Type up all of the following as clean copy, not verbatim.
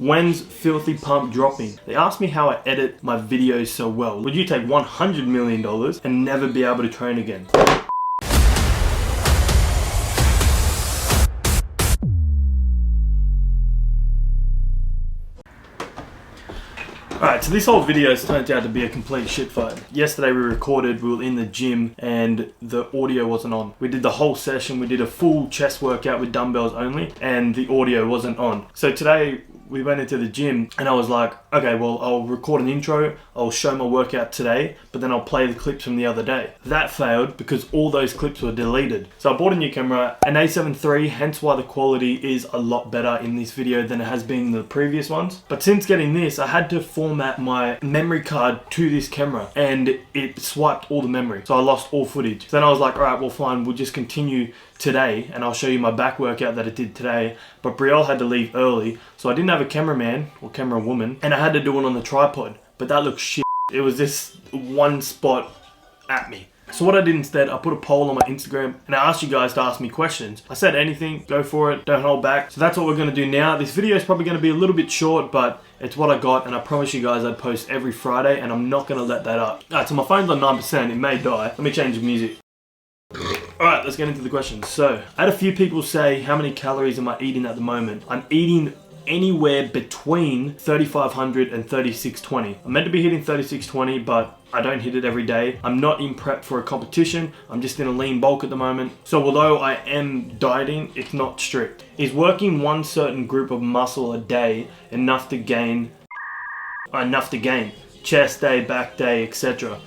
When's Filthy Pump dropping? They asked me how I edit my videos so well. Would you take $100 million and never be able to train again? Alright, so this whole video has turned out to be a complete shit fight. Yesterday we recorded, we were in the gym and the audio wasn't on. We did the whole session, we did a full chest workout with dumbbells only and the audio wasn't on. So today we went into the gym and I was like, okay, well, I'll record an intro, I'll show my workout today, but then I'll play the clips from the other day. That failed because all those clips were deleted. So I bought a new camera, an A7 III, hence why the quality is a lot better in this video than it has been in the previous ones. But since getting this, I had to format my memory card to this camera and it swiped all the memory. So I lost all footage. So then I was like, all right, well fine, we'll just continue today and I'll show you my back workout that I did today. But Brielle had to leave early, so I didn't have a cameraman or camera woman and I had to do it on the tripod, but that looked shit. It was this one spot at me. So what I did instead, I put a poll on my Instagram and I asked you guys to ask me questions. I said anything, go for it, don't hold back. So that's what we're gonna do now. This video is probably gonna be a little bit short, but it's what I got and I promise you guys I'd post every Friday and I'm not gonna let that up. Alright, so my phone's on 9%, it may die. Let me change the music. Alright, let's get into the questions. So, I had a few people say, how many calories am I eating at the moment? I'm eating anywhere between 3,500 and 3,620. I'm meant to be hitting 3,620, but I don't hit it every day. I'm not in prep for a competition. I'm just in a lean bulk at the moment. So although I am dieting, it's not strict. Is working one certain group of muscle a day enough to gain chest day, back day, etc.?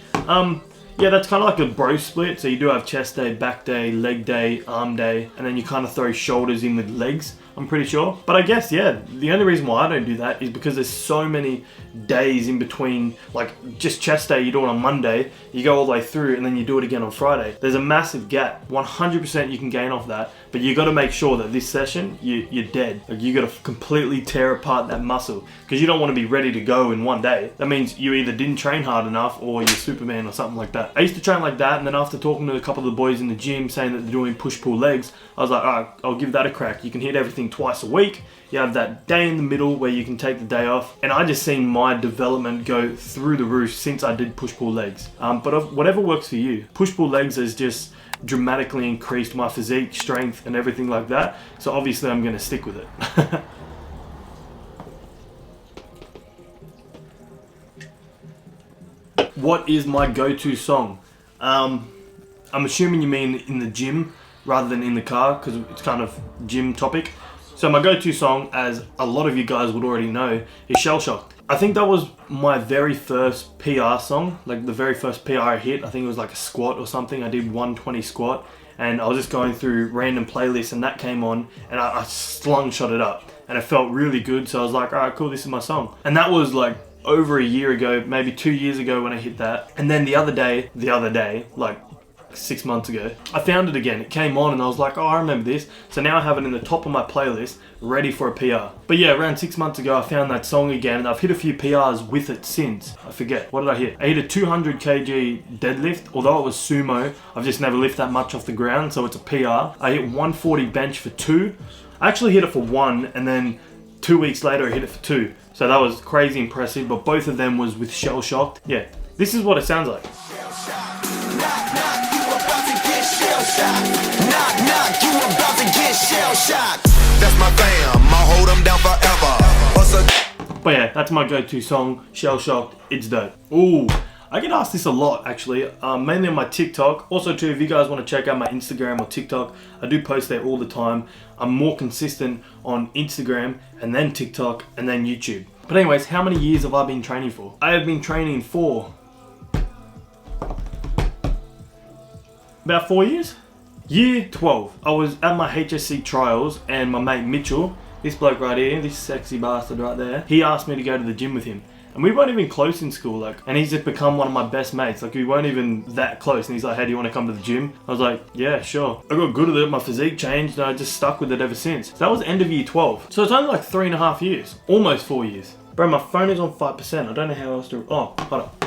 Yeah, that's kind of like a bro split. So you do have chest day, back day, leg day, arm day, and then you kind of throw shoulders in with legs, I'm pretty sure. But I guess, yeah, the only reason why I don't do that is because there's so many days in between. Like just chest day, you do it on Monday, you go all the way through, and then you do it again on Friday. There's a massive gap. 100% you can gain off that, but you got to make sure that this session, you're dead. Like you got to completely tear apart that muscle because you don't want to be ready to go in one day. That means you either didn't train hard enough or you're Superman or something like that. I used to train like that, and then after talking to a couple of the boys in the gym saying that they're doing push-pull legs, I was like, alright, I'll give that a crack. You can hit everything twice a week. You have that day in the middle where you can take the day off, and I just seen my development go through the roof since I did push-pull legs. But whatever works for you. Push-pull legs has just dramatically increased my physique, strength, and everything like that. So obviously I'm going to stick with it. What is my go-to song? I'm assuming you mean in the gym rather than in the car because it's kind of gym topic. So my go-to song, as a lot of you guys would already know, is Shell Shocked. I think that was my very first PR song, like the very first PR I hit. I think it was like a squat or something. I did 120 squat and I was just going through random playlists and that came on and I slung-shot it up and it felt really good. So I was like, all right, cool, this is my song. And that was like over a year ago, maybe 2 years ago when I hit that. And then the other day, like 6 months ago, I found it again. It came on and I was like, oh, I remember this. So now I have it in the top of my playlist, ready for a PR. But yeah, around 6 months ago, I found that song again and I've hit a few PRs with it since. I forget, what did I hit? I hit a 200 kg deadlift. Although it was sumo, I've just never lifted that much off the ground, so it's a PR. I hit 140 bench for 2. I actually hit it for 1 and then 2 weeks later I hit it for 2. So that was crazy impressive, but both of them was with Shell Shocked. Yeah, this is what it sounds like. That's my fam, I'll hold them down forever. But yeah, that's my go-to song, Shell Shocked, it's dope. Ooh, I get asked this a lot actually, mainly on my TikTok. Also too, if you guys want to check out my Instagram or TikTok, I do post there all the time. I'm more consistent on Instagram and then TikTok and then YouTube. But anyways, how many years have I been training for? I have been training for about 4 years? Year 12. I was at my HSC trials and my mate Mitchell, this bloke right here, this sexy bastard right there, he asked me to go to the gym with him. And we weren't even close in school, like, and he's just become one of my best mates. Like, we weren't even that close. And he's like, hey, do you want to come to the gym? I was like, yeah, sure. I got good at it, my physique changed, and I just stuck with it ever since. So that was end of year 12. So it's only like 3.5 years, almost 4 years. Bro, my phone is on 5%. I don't know how else to, oh, hold up.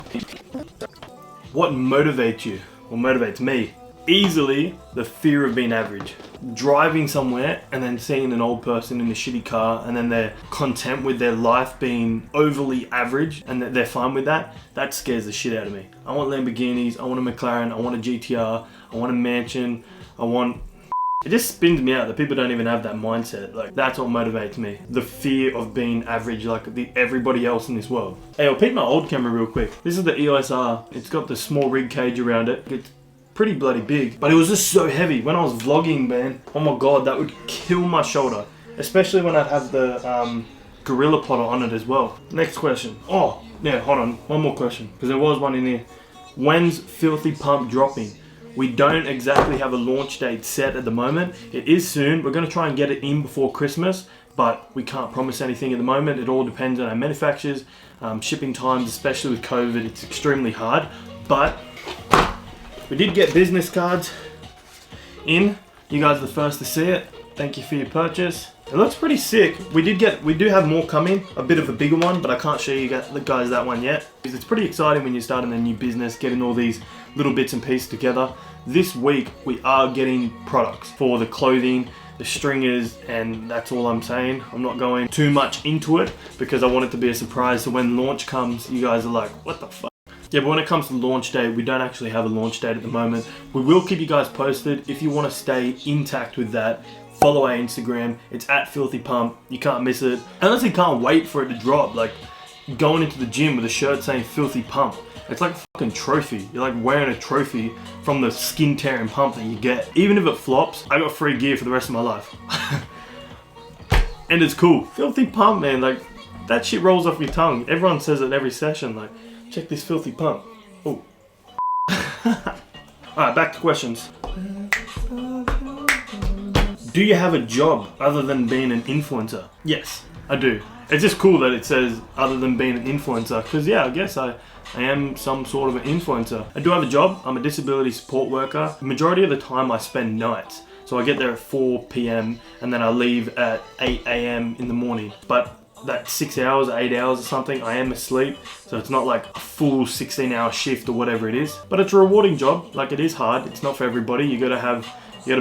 What motivates you, or motivates me? Easily the fear of being average. Driving somewhere and then seeing an old person in a shitty car and then they're content with their life being overly average and they're fine with that, that scares the shit out of me. I want Lamborghinis, I want a McLaren, I want a GTR, I want a mansion, it just spins me out that people don't even have that mindset. Like, that's what motivates me. The fear of being average like everybody else in this world. Hey, I'll peep my old camera real quick. This is the EOS R. It's got the small rig cage around it. It's pretty bloody big, but it was just so heavy. When I was vlogging, man, oh my god, that would kill my shoulder. Especially when I'd have the gorilla potter on it as well. Next question. Oh, yeah, hold on. One more question, because there was one in here. When's Filthy Pump dropping? We don't exactly have a launch date set at the moment. It is soon. We're going to try and get it in before Christmas, but we can't promise anything at the moment. It all depends on our manufacturers. Shipping times, especially with COVID, it's extremely hard. But we did get business cards in. You guys are the first to see it. Thank you for your purchase. It looks pretty sick. We do have more coming, a bit of a bigger one, but I can't show you guys that one yet. It's pretty exciting when you're starting a new business, getting all these little bits and pieces together. This week, we are getting products for the clothing, the stringers, and that's all I'm saying. I'm not going too much into it because I want it to be a surprise. So when launch comes, you guys are like, what the fuck? Yeah, but when it comes to launch date, we don't actually have a launch date at the moment. We will keep you guys posted. If you want to stay intact with that, follow our Instagram. It's at Filthy Pump. You can't miss it. Unless you can't wait for it to drop. Like going into the gym with a shirt saying Filthy Pump. It's like a fucking trophy. You're like wearing a trophy from the skin tearing pump that you get. Even if it flops, I got free gear for the rest of my life. And it's cool. Filthy Pump, man. Like, that shit rolls off your tongue. Everyone says it in every session. Like, check this Filthy Pump. Oh. Alright, back to questions. Do you have a job other than being an influencer? Yes, I do. It's just cool that it says other than being an influencer, because yeah, I guess I am some sort of an influencer. I do have a job. I'm a disability support worker. The majority of the time I spend nights. So I get there at 4 p.m. and then I leave at 8 a.m. in the morning. But that 6 hours, 8 hours or something, I am asleep. So it's not like a full 16-hour shift or whatever it is. But it's a rewarding job. Like, it is hard. It's not for everybody. You gotta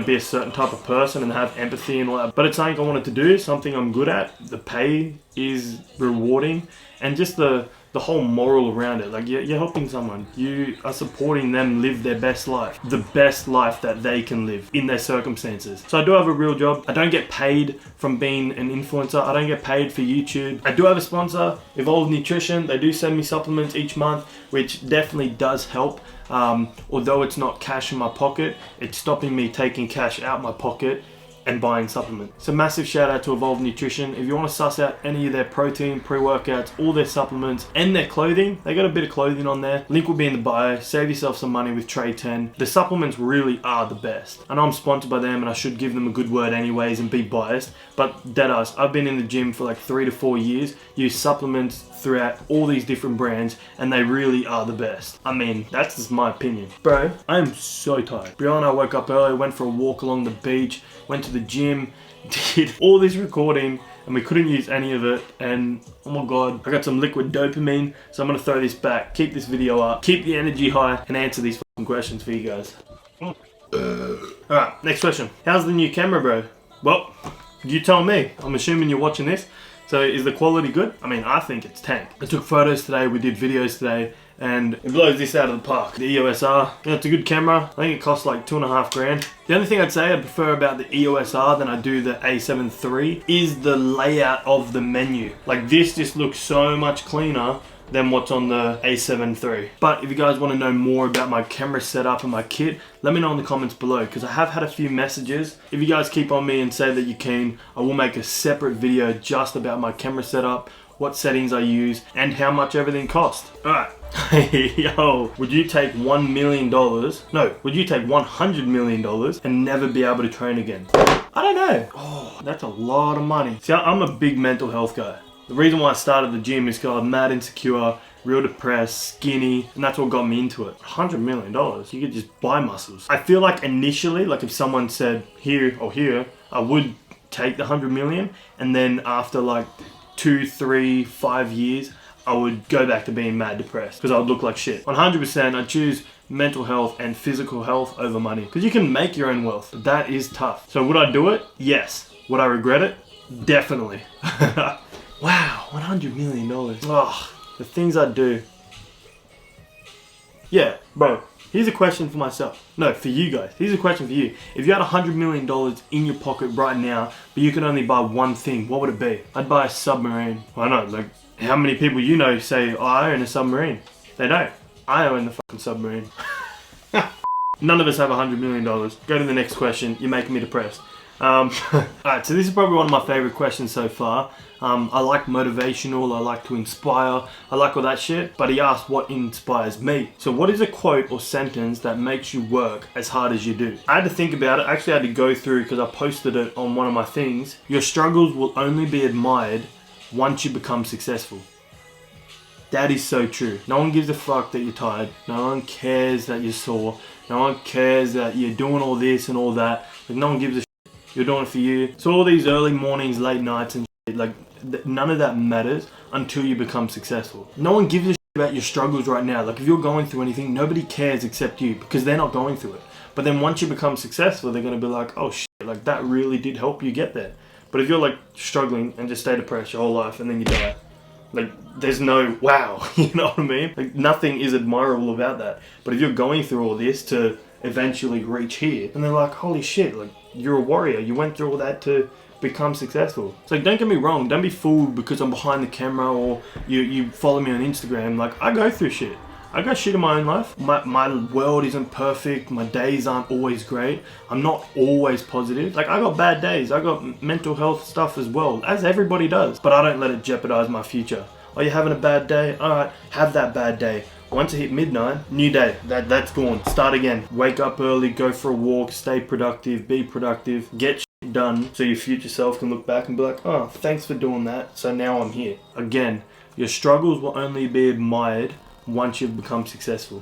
be a certain type of person and have empathy and all that. But it's something I wanted to do, something I'm good at. The pay is rewarding, and just the whole moral around it. Like, you're helping someone. You are supporting them live their best life. The best life that they can live in their circumstances. So I do have a real job. I don't get paid from being an influencer. I don't get paid for YouTube. I do have a sponsor, Evolve Nutrition. They do send me supplements each month, which definitely does help. Although it's not cash in my pocket, it's stopping me taking cash out my pocket and buying supplements. So massive shout out to Evolve Nutrition. If you want to suss out any of their protein, pre-workouts, all their supplements, and their clothing, they got a bit of clothing on there. Link will be in the bio. Save yourself some money with Trade 10. The supplements really are the best. I know I'm sponsored by them and I should give them a good word anyways and be biased, but deadass, I've been in the gym for like 3 to 4 years, use supplements throughout all these different brands, and they really are the best. I mean, that's just my opinion. Bro, I am so tired. Brianna and I woke up early, went for a walk along the beach, went to the gym, did all this recording, and we couldn't use any of it, and oh my god, I got some liquid dopamine, so I'm gonna throw this back, keep this video up, keep the energy high, and answer these fucking questions for you guys. Alright, next question. How's the new camera, bro? Well, you tell me. I'm assuming you're watching this. So is the quality good? I mean, I think it's tank. I took photos today, we did videos today, and it blows this out of the park. The EOS R, yeah, it's a good camera. I think it costs like 2.5 grand. The only thing I'd say I prefer about the EOS R than I do the A7 III is the layout of the menu. Like, this just looks so much cleaner than what's on the A7 III. But if you guys want to know more about my camera setup and my kit, let me know in the comments below, because I have had a few messages. If you guys keep on me and say that you're keen, I will make a separate video just about my camera setup, what settings I use, and how much everything costs. Alright. Yo, would you take $1 million? No, would you take $100 million and never be able to train again? I don't know. Oh, that's a lot of money. See, I'm a big mental health guy. The reason why I started the gym is because I'm mad insecure, real depressed, skinny, and that's what got me into it. $100 million, you could just buy muscles. I feel like initially, like if someone said here or here, I would take the 100 million, and then after like 2, 3, 5 years, I would go back to being mad depressed because I would look like shit. 100% I'd choose mental health and physical health over money because you can make your own wealth. That is tough. So would I do it? Yes. Would I regret it? Definitely. Wow, $100 million. Oh, the things I'd do. Yeah, bro. Here's a question for myself. No, for you guys. Here's a question for you. If you had $100 million in your pocket right now, but you could only buy one thing, what would it be? I'd buy a submarine. I know, like, how many people you know say, oh, I own a submarine? They don't. I own the fucking submarine. None of us have $100 million. Go to the next question. You're making me depressed. Alright, so this is probably one of my favorite questions so far. I like motivational, I like to inspire, I like all that shit, but he asked what inspires me. So what is a quote or sentence that makes you work as hard as you do? I had to think about it. I actually had to go through because I posted it on one of my things. Your struggles will only be admired once you become successful. That is so true. No one gives a fuck that you're tired. No one cares that you're sore. No one cares that you're doing all this and all that. Like, no one gives a shit. You're doing it for you. So all these early mornings, late nights and shit, like none of that matters until you become successful. No one gives a shit about your struggles right now. Like if you're going through anything, nobody cares except you because they're not going through it. But then once you become successful, they're going to be like, oh shit, like that really did help you get there. But if you're like struggling and just stay depressed your whole life and then you die, like there's no wow, you know what I mean? Like nothing is admirable about that. But if you're going through all this to eventually reach here, and they're like, holy shit, like you're a warrior, you went through all that to become successful. So don't get me wrong, don't be fooled because I'm behind the camera or you follow me on Instagram. Like I go through shit. I got shit in my own life. My world isn't perfect. My days aren't always great. I'm not always positive. Like I got bad days. I got mental health stuff as well, as everybody does. But I don't let it jeopardize my future. Are you having a bad day? Alright, have that bad day. Once it hit midnight, new day. That's gone. Start again. Wake up early, go for a walk, stay productive, be productive, get shit done so your future self can look back and be like, oh, thanks for doing that. So now I'm here. Again, your struggles will only be admired once you've become successful.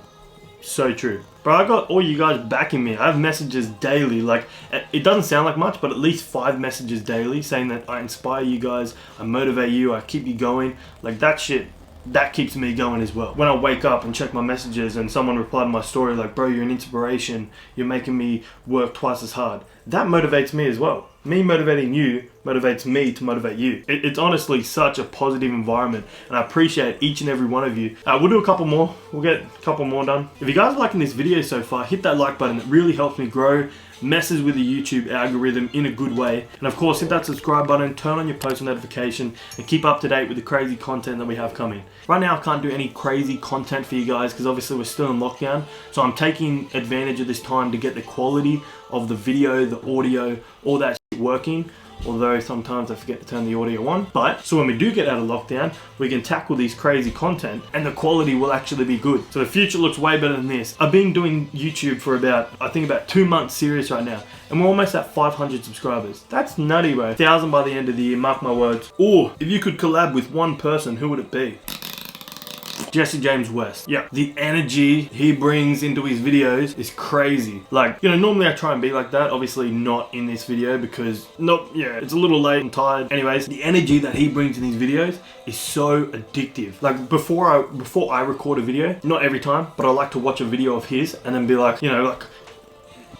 So true. Bro, I got all you guys backing me. I have messages daily. Like, it doesn't sound like much, but at least 5 messages daily saying that I inspire you guys, I motivate you, I keep you going. Like, that shit, that keeps me going as well. When I wake up and check my messages and someone replied to my story like, bro, you're an inspiration, you're making me work twice as hard. That motivates me as well. Me motivating you motivates me to motivate you. It's honestly such a positive environment and I appreciate each and every one of you. We'll do a couple more. We'll get a couple more done. If you guys are liking this video so far, hit that like button. It really helps me grow, messes with the YouTube algorithm in a good way. And of course, hit that subscribe button, turn on your post notification and keep up to date with the crazy content that we have coming. Right now, I can't do any crazy content for you guys because obviously we're still in lockdown. So I'm taking advantage of this time to get the quality of the video, the audio, all that shit working. Although sometimes I forget to turn the audio on. But, so when we do get out of lockdown, we can tackle these crazy content and the quality will actually be good. So the future looks way better than this. I've been doing YouTube for I think about 2 months serious right now. And we're almost at 500 subscribers. That's nutty, bro. 1,000 by the end of the year, mark my words. Or, if you could collab with one person, who would it be? Jesse James West. Yeah, the energy he brings into his videos is crazy. Like, you know, normally I try and be like that. Obviously not in this video because, it's a little late and tired. Anyways, the energy that he brings in these videos is so addictive. Like, before I record a video, not every time, but I like to watch a video of his and then be like, you know, like,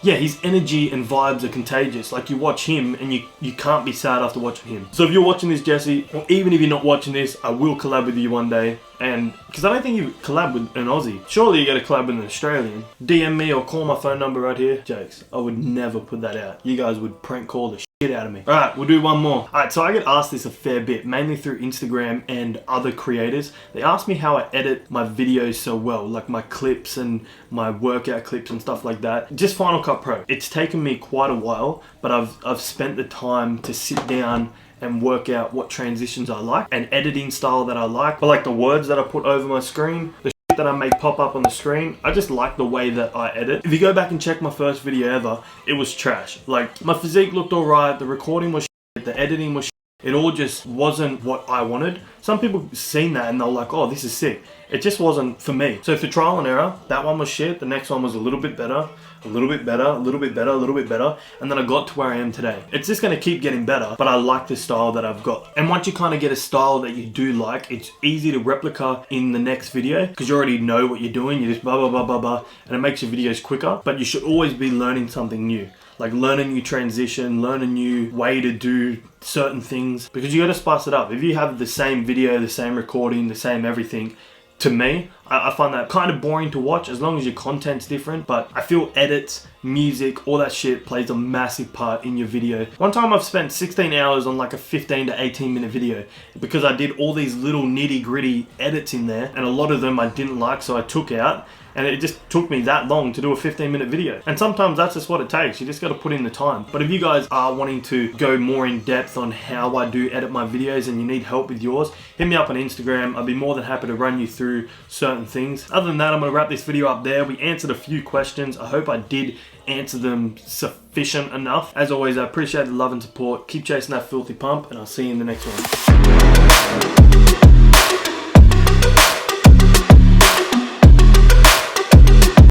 yeah, his energy and vibes are contagious. Like, you watch him and you can't be sad after watching him. So if you're watching this, Jesse, or even if you're not watching this, I will collab with you one day. And because I don't think you collab with an Aussie. Surely you get a collab with an Australian. DM me or call my phone number right here. Jokes. I would never put that out. You guys would prank call the shit out of me. Alright, we'll do one more. Alright, so I get asked this a fair bit, mainly through Instagram and other creators. They ask me how I edit my videos so well, like my clips and my workout clips and stuff like that. Just Final Cut Pro. It's taken me quite a while, but I've spent the time to sit down and work out what transitions I like and editing style that I like. I like the words that I put over my screen, the shit that I make pop up on the screen. I just like the way that I edit. If you go back and check my first video ever, it was trash. Like, my physique looked alright, the recording was shit, the editing was shit, It all just wasn't what I wanted. Some people seen that and they're like, oh, this is sick. It just wasn't for me. So for trial and error, that one was shit. The next one was a little bit better, a little bit better, a little bit better, a little bit better. And then I got to where I am today. It's just gonna keep getting better, but I like the style that I've got. And once you kind of get a style that you do like, it's easy to replicate in the next video because you already know what you're doing. You just blah, blah, blah, blah, blah, and it makes your videos quicker. But you should always be learning something new. Like learn a new transition, learn a new way to do certain things, because you gotta spice it up. If you have the same video, the same recording, the same everything, to me, I find that kind of boring to watch as long as your content's different. But I feel edits, music, all that shit plays a massive part in your video. One time I've spent 16 hours on like a 15 to 18 minute video because I did all these little nitty gritty edits in there, and a lot of them I didn't like, so I took out. And it just took me that long to do a 15-minute video. And sometimes that's just what it takes. You just got to put in the time. But if you guys are wanting to go more in depth on how I do edit my videos and you need help with yours, hit me up on Instagram. I'd be more than happy to run you through certain things. Other than that, I'm going to wrap this video up there. We answered a few questions. I hope I did answer them sufficient enough. As always, I appreciate the love and support. Keep chasing that filthy pump, and I'll see you in the next one.